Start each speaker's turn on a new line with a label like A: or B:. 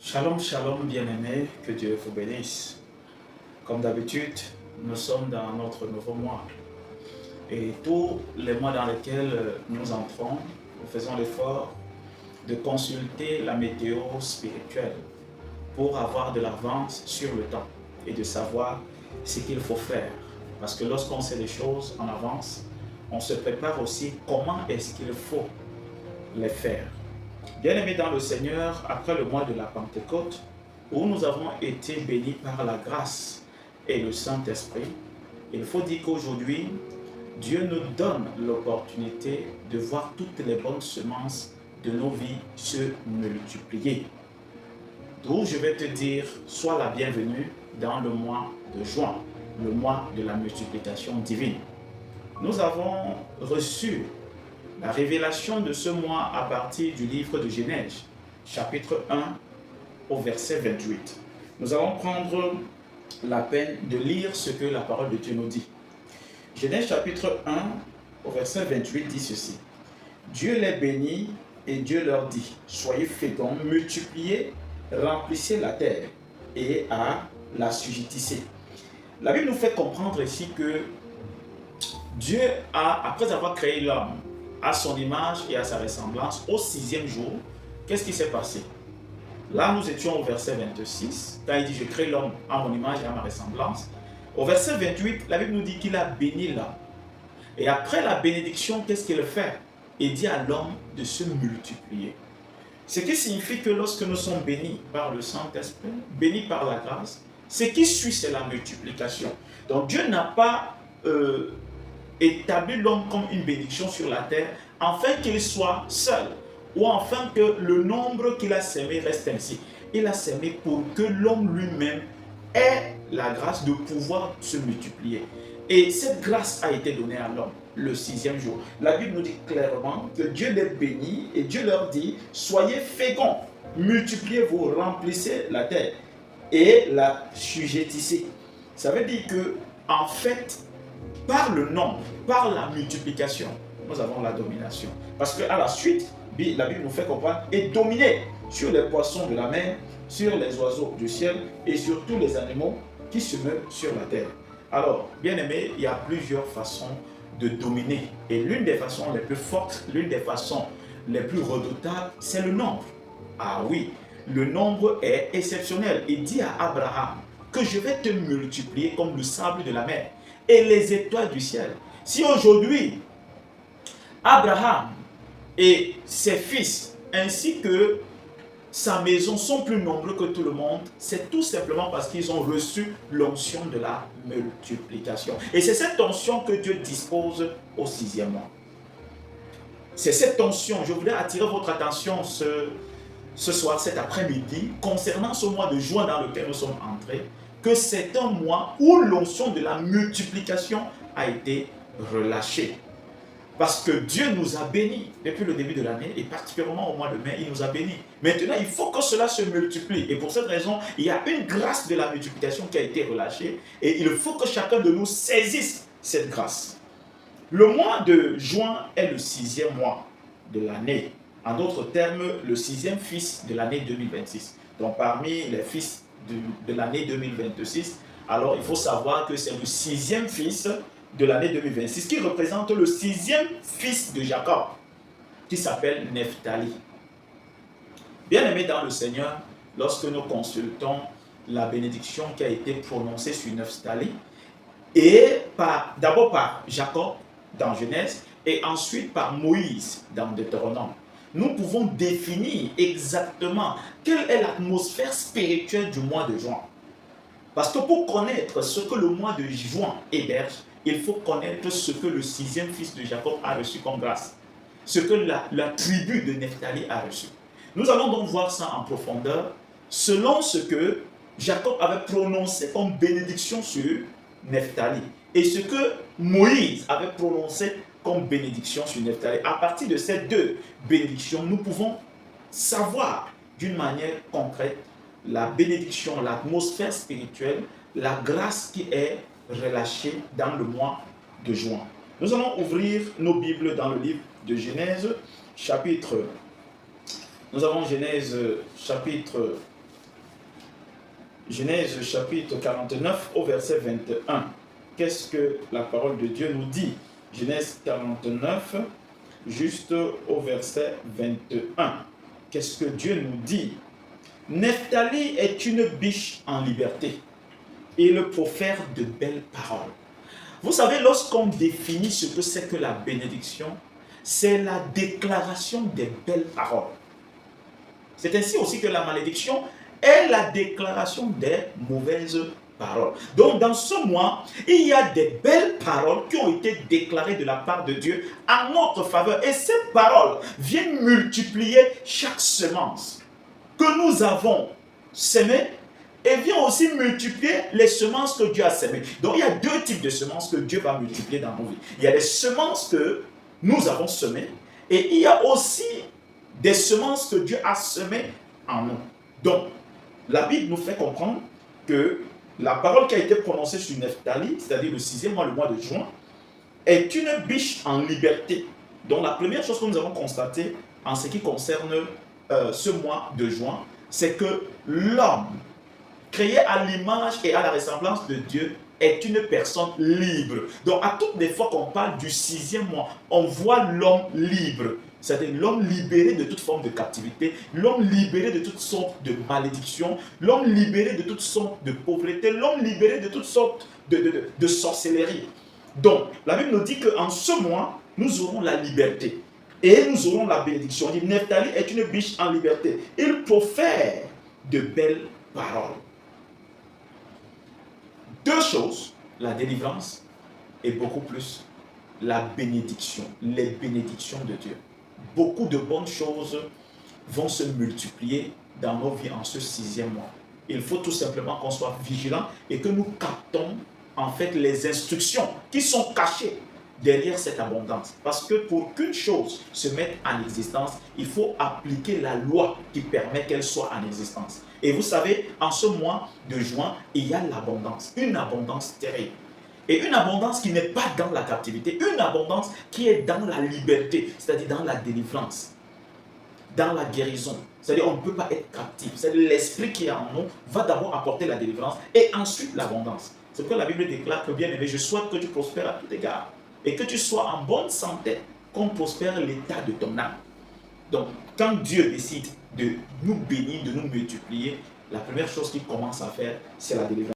A: Shalom, shalom, bien-aimés, que Dieu vous bénisse. Comme d'habitude, nous sommes dans notre nouveau mois. Et tous les mois dans lesquels nous entrons, nous faisons l'effort de consulter la météo spirituelle pour avoir de l'avance sur le temps et de savoir ce qu'il faut faire. Parce que lorsqu'on sait les choses en avance, on se prépare aussi comment est-ce qu'il faut les faire. Bien-aimés dans le Seigneur, après le mois de la Pentecôte, où nous avons été bénis par la grâce et le Saint-Esprit, il faut dire qu'aujourd'hui, Dieu nous donne l'opportunité de voir toutes les bonnes semences de nos vies se multiplier. D'où je vais te dire, sois la bienvenue dans le mois de juin, le mois de la multiplication divine. Nous avons reçu la révélation de ce mois à partir du livre de Genèse, chapitre 1 au verset 28. Nous allons prendre la peine de lire ce que la parole de Dieu nous dit. Genèse chapitre 1 au verset 28 dit ceci. Dieu les bénit et Dieu leur dit, soyez féconds, multipliez, remplissez la terre et l'assujettissez. La Bible nous fait comprendre ici que Dieu après avoir créé l'homme, à son image et à sa ressemblance, au sixième jour, qu'est-ce qui s'est passé? Là, nous étions au verset 26, quand il dit « Je crée l'homme à mon image et à ma ressemblance ». Au verset 28, la Bible nous dit qu'il a béni l'homme. Et après la bénédiction, qu'est-ce qu'il fait? Il dit à l'homme de se multiplier. Ce qui signifie que lorsque nous sommes bénis par le Saint-Esprit, bénis par la grâce, ce qui suit, c'est la multiplication. Donc Dieu n'a pas établit l'homme comme une bénédiction sur la terre, afin qu'il soit seul, ou afin que le nombre qu'il a sémé reste ainsi. Il a sémé pour que l'homme lui-même ait la grâce de pouvoir se multiplier. Et cette grâce a été donnée à l'homme le sixième jour. La Bible nous dit clairement que Dieu les bénit et Dieu leur dit, soyez féconds, multipliez-vous, remplissez la terre et la sujettissez. Ça veut dire que, en fait, par le nombre, par la multiplication, nous avons la domination. Parce qu'à la suite, la Bible nous fait comprendre et dominer sur les poissons de la mer, sur les oiseaux du ciel et sur tous les animaux qui se meuvent sur la terre. Alors, bien aimé, il y a plusieurs façons de dominer. Et l'une des façons les plus fortes, l'une des façons les plus redoutables, c'est le nombre. Ah oui, le nombre est exceptionnel. Il dit à Abraham que je vais te multiplier comme le sable de la mer et les étoiles du ciel. Si aujourd'hui, Abraham et ses fils, ainsi que sa maison, sont plus nombreux que tout le monde, c'est tout simplement parce qu'ils ont reçu l'onction de la multiplication. Et c'est cette onction que Dieu dispose au sixième mois. C'est cette onction, je voudrais attirer votre attention ce soir, cet après-midi, concernant ce mois de juin dans lequel nous sommes entrés, que c'est un mois où l'onction de la multiplication a été relâchée. Parce que Dieu nous a bénis depuis le début de l'année et particulièrement au mois de mai, il nous a bénis. Maintenant, il faut que cela se multiplie. Et pour cette raison, il y a une grâce de la multiplication qui a été relâchée et il faut que chacun de nous saisisse cette grâce. Le mois de juin est le sixième mois de l'année. En d'autres termes, le sixième fils de l'année 2026. Donc parmi les fils de l'année 2026, alors il faut savoir que c'est le sixième fils de l'année 2026 qui représente le sixième fils de Jacob qui s'appelle Nephtali. Bien-aimés dans le Seigneur, lorsque nous consultons la bénédiction qui a été prononcée sur Nephtali et d'abord par Jacob dans Genèse et ensuite par Moïse dans Deutéronome, nous pouvons définir exactement quelle est l'atmosphère spirituelle du mois de juin. Parce que pour connaître ce que le mois de juin héberge, il faut connaître ce que le sixième fils de Jacob a reçu comme grâce. Ce que la tribu de Nephtali a reçu. Nous allons donc voir ça en profondeur, selon ce que Jacob avait prononcé comme bénédiction sur Nephtali. Et ce que Moïse avait prononcé comme bénédiction sur Nephtali. À partir de ces deux bénédictions, nous pouvons savoir d'une manière concrète la bénédiction, l'atmosphère spirituelle, la grâce qui est relâchée dans le mois de juin. Nous allons ouvrir nos Bibles dans le livre de Genèse, chapitre. Nous avons Genèse, chapitre Genèse chapitre 49 au verset 21. Qu'est-ce que la parole de Dieu nous dit? Genèse 49, juste au verset 21. Qu'est-ce que Dieu nous dit? Nephtali est une biche en liberté. Il profère de belles paroles. Vous savez, lorsqu'on définit ce que c'est que la bénédiction, c'est la déclaration des belles paroles. C'est ainsi aussi que la malédiction est la déclaration des mauvaises paroles. Donc dans ce mois, il y a des belles paroles qui ont été déclarées de la part de Dieu en notre faveur. Et ces paroles viennent multiplier chaque semence que nous avons semée et vient aussi multiplier les semences que Dieu a semées. Donc il y a deux types de semences que Dieu va multiplier dans nos vies. Il y a les semences que nous avons semées et il y a aussi des semences que Dieu a semées en nous. Donc la Bible nous fait comprendre que la parole qui a été prononcée sur Nephtali, c'est-à-dire le 6e mois, le mois de juin, est une biche en liberté. Donc la première chose que nous avons constatée en ce qui concerne ce mois de juin, c'est que l'homme créé à l'image et à la ressemblance de Dieu est une personne libre. Donc à toutes les fois qu'on parle du 6e mois, on voit l'homme libre. C'est-à-dire l'homme libéré de toute forme de captivité, l'homme libéré de toutes sortes de malédictions, l'homme libéré de toutes sortes de pauvreté, l'homme libéré de toutes sortes de sorcellerie. Donc, la Bible nous dit qu'en ce mois, nous aurons la liberté et nous aurons la bénédiction. On dit, Nephtali est une biche en liberté. Il profère de belles paroles. Deux choses, la délivrance et beaucoup plus la bénédiction, les bénédictions de Dieu. Beaucoup de bonnes choses vont se multiplier dans nos vies en ce 6e mois. Il faut tout simplement qu'on soit vigilant et que nous captons en fait les instructions qui sont cachées derrière cette abondance. Parce que pour qu'une chose se mette en existence, il faut appliquer la loi qui permet qu'elle soit en existence. Et vous savez, en ce mois de juin, il y a l'abondance, une abondance terrible. Et une abondance qui n'est pas dans la captivité, une abondance qui est dans la liberté, c'est-à-dire dans la délivrance, dans la guérison. C'est-à-dire on ne peut pas être captif. C'est-à-dire l'esprit qui est en nous va d'abord apporter la délivrance et ensuite l'abondance. C'est pourquoi la Bible déclare que, bien aimé, je souhaite que tu prospères à tout égard et que tu sois en bonne santé, qu'on prospère l'état de ton âme. Donc, quand Dieu décide de nous bénir, de nous multiplier, la première chose qu'il commence à faire, c'est la délivrance.